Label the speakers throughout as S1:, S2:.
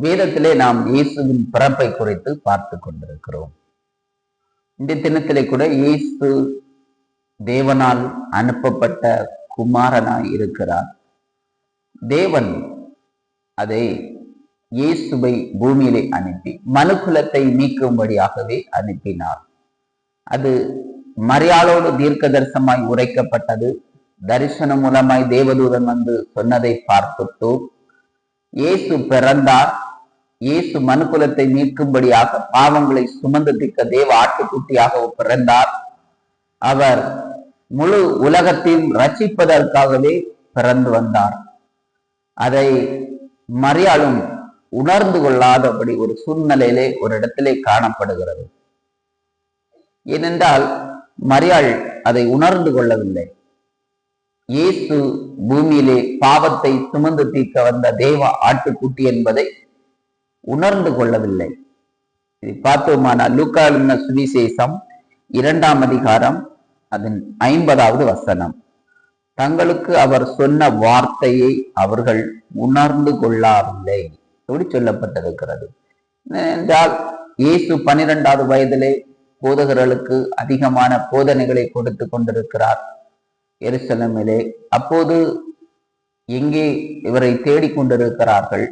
S1: வேதத்திலே நாம் இயேசுவின் பிறப்பை குறித்து பார்த்து கொண்டிருக்கிறோம். இந்த தினத்திலே கூட இயேசு தேவனால் அனுப்பப்பட்ட குமாரனாய் இருக்கிறார். தேவன் அதை இயேசுவை பூமியிலே அனுப்பி மனுக்குலத்தை நீக்கும்படியாகவே அனுப்பினார். அது மரியாளோடு தீர்க்க தரிசனமாய் உரைக்கப்பட்டது. தரிசனம் மூலமாய் தேவதூதன் வந்து சொன்னதை பார்த்துட்டோம். இயேசு பிறந்தார். இயேசு மனுக்குலத்தை மீட்கும்படியாக பாவங்களை சுமந்து தீர்க்க தேவ ஆட்டுக்குட்டியாக பிறந்தார். அவர் முழு உலகத்தையும் ரட்சிப்பதற்காகவே பிறந்து வந்தார். அதை மரியாளும் உணர்ந்து கொள்ளாதபடி ஒரு சூழ்நிலையிலே ஒரு இடத்திலே காணப்படுகிறது. ஏனென்றால் மரியாள் அதை உணர்ந்து கொள்ளவில்லை. இயேசு பூமியிலே பாவத்தை சுமந்து தீர்க்க வந்த தேவ ஆட்டுக்குட்டி என்பதை உணர்ந்து கொள்ளவில்லை. இதை பார்த்தோமானால் லூக்கா எழுதின சுவிசேஷம் 2ஆம் அதிகாரம் அதன் 50வது வசனம். தங்களுக்கு அவர் சொன்ன வார்த்தையை அவர்கள் உணர்ந்து கொள்ளவில்லை எப்படி சொல்லப்பட்டிருக்கிறது என்றால், இயேசு 12வது வயதிலே போதகர்களுக்கு அதிகமான போதனைகளை கொடுத்து கொண்டிருக்கிறார் எருசலேமிலே. அப்போது எங்கே இவரை தேடிக்கொண்டிருக்கிறார்கள்.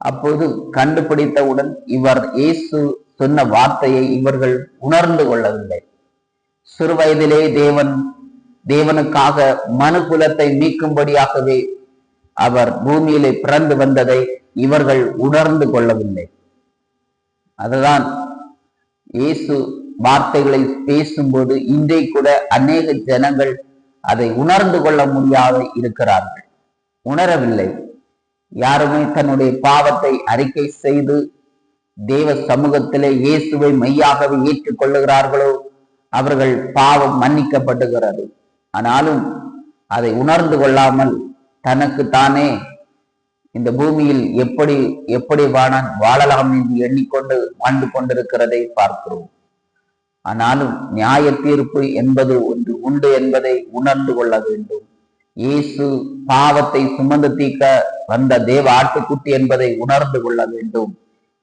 S1: அப்போது கண்டுபிடித்தவுடன் இவர் இயேசு சொன்ன வார்த்தையை இவர்கள் உணர்ந்து கொள்ளவில்லை. சிறு வயதிலே தேவனுக்காக மனுக்குலத்தை மீட்கும்படியாகவே அவர் பூமியிலே பிறந்து வந்ததை இவர்கள் உணர்ந்து கொள்ளவில்லை. அதுதான் இயேசு வார்த்தைகளை பேசும்போது இன்றை கூட அநேக ஜனங்கள் அதை உணர்ந்து கொள்ள முடியாத இருக்கிறார்கள், உணரவில்லை. யாருமே தன்னுடைய பாவத்தை அறிக்கை செய்து தேவ சமூகத்திலே இயேசுவை மெய்யாகவே ஏற்றுக்கொள்ளுகிறார்களோ அவர்கள் பாவம் மன்னிக்கப்படுகிறது. ஆனாலும் அதை உணர்ந்து கொள்ளாமல் தனக்கு தானே இந்த பூமியில் எப்படி வாழலாம் என்று எண்ணிக்கொண்டு வாழ்ந்து கொண்டிருக்கிறதை பார்க்கிறோம். ஆனாலும் நியாய தீர்ப்பு என்பது ஒன்று உண்டு என்பதை உணர்ந்து கொள்ள வேண்டும். இயேசு பாவத்தை சுமந்து தீர்க்க வந்த தேவ ஆட்டுக்குட்டி என்பதை உணர்ந்து கொள்ள வேண்டும்.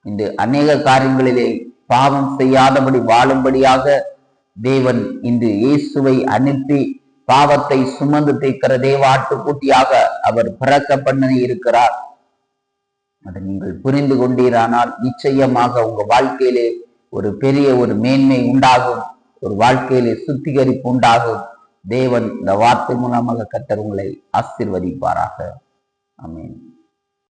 S1: இந்த அநேக காரியங்களிலே பாவம் செய்யாதபடி வாழும்படியாக தேவன் இன்று இயேசுவை அனுப்பி பாவத்தை சுமந்து தீர்க்கிற தேவ ஆட்டுக்குட்டியாக அவர் பிறக்க பண்ணி இருக்கிறார். அதை நீங்கள் புரிந்து கொண்டீரானால் நிச்சயமாக உங்க வாழ்க்கையிலே ஒரு பெரிய ஒரு மேன்மை உண்டாகும், ஒரு வாழ்க்கையிலே சுத்திகரிப்பு உண்டாகும். தேவன் இந்த வார்த்தை மூலமாக கர்த்தர் உங்களை ஆசீர்வதிப்பாராக. ஆமென்.